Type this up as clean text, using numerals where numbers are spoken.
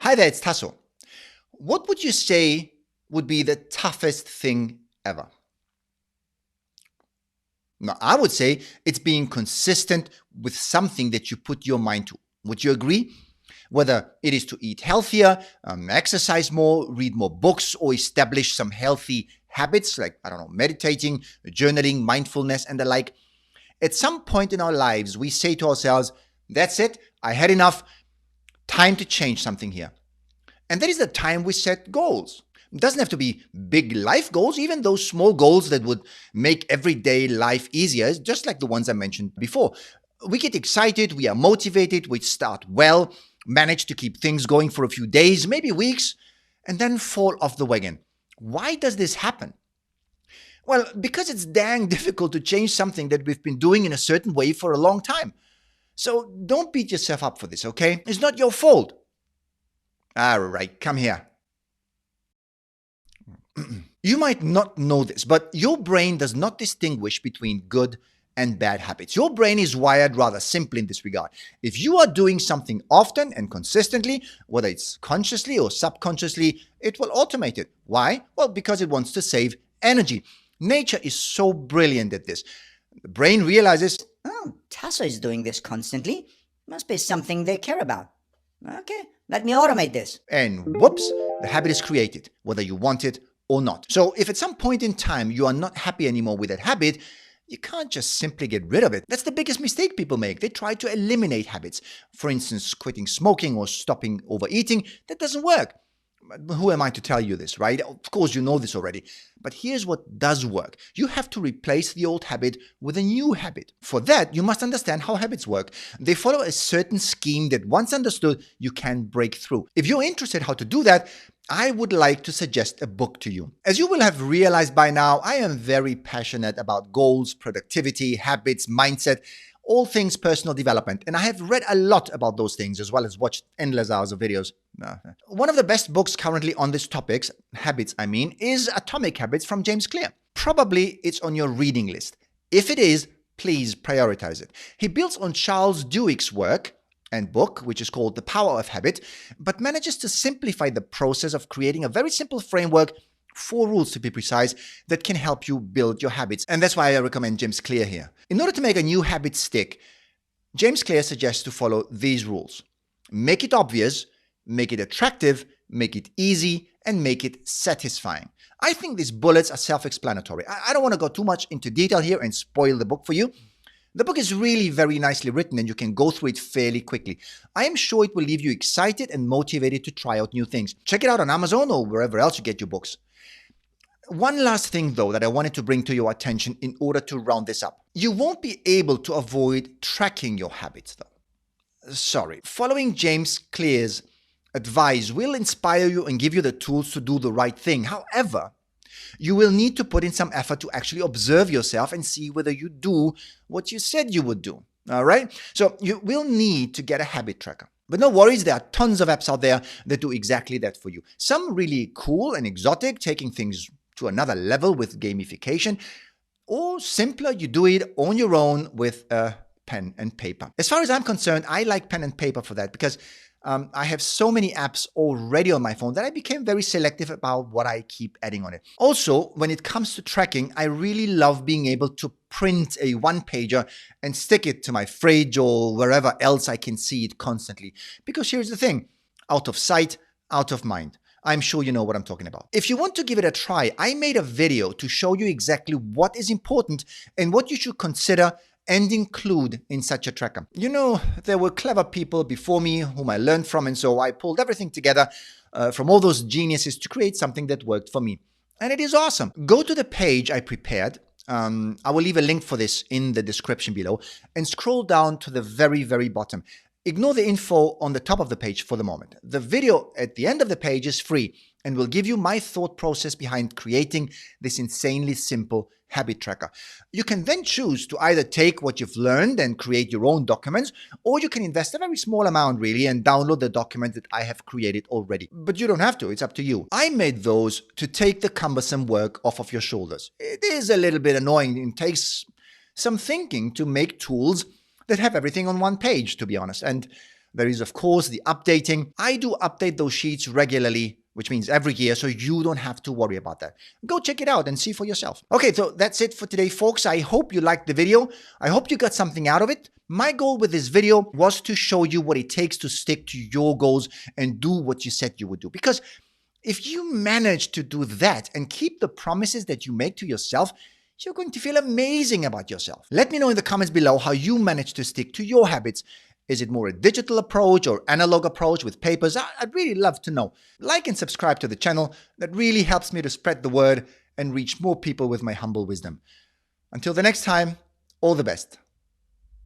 Hi there, it's Tasso. What would you say would be the toughest thing ever? Now, I would say it's being consistent with something that you put your mind to. Would you agree? Whether it is to eat healthier, exercise more, read more books, or establish some healthy habits like, I don't know, meditating, journaling, mindfulness, and the like. At some point in our lives, we say to ourselves, that's it, I had enough, time to change something here. And that is the time we set goals. It doesn't have to be big life goals, even those small goals that would make everyday life easier, just like the ones I mentioned before. We get excited, we are motivated, we start well, manage to keep things going for a few days, maybe weeks, and then fall off the wagon. Why does this happen? Well, because it's dang difficult to change something that we've been doing in a certain way for a long time. So don't beat yourself up for this, okay? It's not your fault. All right, come here. You might not know this, but your brain does not distinguish between good and bad habits. Your brain is wired rather simply in this regard. If you are doing something often and consistently, whether it's consciously or subconsciously, it will automate it. Why? Well, because it wants to save energy. Nature is so brilliant at this. The brain realizes, Oh, Tasso is doing this constantly. Must be something they care about. Okay, let me automate this. and whoops, the habit is created, whether you want it or not. So if at some point in time you are not happy anymore with that habit, you can't just simply get rid of it. That's the biggest mistake people make. They try to eliminate habits. For instance, quitting smoking or stopping overeating. That doesn't work. But who am I to tell you this, right? Of course, you know this already. But here's what does work. You have to replace the old habit with a new habit. For that, you must understand how habits work. They follow a certain scheme that once understood, you can break through. If you're interested how to do that, I would like to suggest a book to you. As you will have realized by now, I am very passionate about goals, productivity, habits, mindset, all things personal development. And I have read a lot about those things as well as watched endless hours of videos. One of the best books currently on these topics, habits I mean, is Atomic Habits from James Clear. Probably it's on your reading list. If it is, please prioritize it. He builds on Charles Duhigg's work and book, which is called The Power of Habit, but manages to simplify the process of creating a very simple framework, 4 rules to be precise, that can help you build your habits. And that's why I recommend James Clear here. In order to make a new habit stick, James Clear suggests to follow these rules. Make it obvious, make it attractive, make it easy, and make it satisfying. I think these bullets are self-explanatory. I don't want to go too much into detail here and spoil the book for you. The book is really very nicely written and you can go through it fairly quickly. I am sure it will leave you excited and motivated to try out new things. Check it out on Amazon or wherever else you get your books. One last thing though that I wanted to bring to your attention in order to round this up. You won't be able to avoid tracking your habits though. Sorry. Following James Clear's advice will inspire you and give you the tools to do the right thing. However, you will need to put in some effort to actually observe yourself and see whether you do what you said you would do. All right? So you will need to get a habit tracker. But no worries, there are tons of apps out there that do exactly that for you. Some really cool and exotic, taking things to another level with gamification. Or simpler, you do it on your own with a pen and paper. As far as I'm concerned, I like pen and paper for that because I have so many apps already on my phone that I became very selective about what I keep adding on it. Also, when it comes to tracking, I really love being able to print a one-pager and stick it to my fridge or wherever else I can see it constantly. Because here's the thing, out of sight, out of mind. I'm sure you know what I'm talking about. If you want to give it a try, I made a video to show you exactly what is important and what you should consider and include in such a tracker. You know, there were clever people before me whom I learned from, and so I pulled everything together from all those geniuses to create something that worked for me. And it is awesome. Go to the page I prepared. I will leave a link for this in the description below, and scroll down to the very, very bottom. Ignore the info on the top of the page for the moment. The video at the end of the page is free and will give you my thought process behind creating this insanely simple habit tracker. You can then choose to either take what you've learned and create your own documents, or you can invest a very small amount really and download the document that I have created already. But you don't have to, it's up to you. I made those to take the cumbersome work off of your shoulders. It is a little bit annoying and takes some thinking to make tools that have everything on one page, to be honest. And There is, of course, the updating. I do update those sheets regularly, which means every year, so you don't have to worry about that. Go check it out and see for yourself. Okay, so that's it for today, folks. I hope you liked the video. I hope you got something out of it. My goal with this video was to show you what it takes to stick to your goals and do what you said you would do. Because if you manage to do that and keep the promises that you make to yourself, you're going to feel amazing about yourself. Let me know in the comments below how you manage to stick to your habits. Is it more a digital approach or analog approach with papers? I'd really love to know. Like and subscribe to the channel. That really helps me to spread the word and reach more people with my humble wisdom. Until the next time, all the best.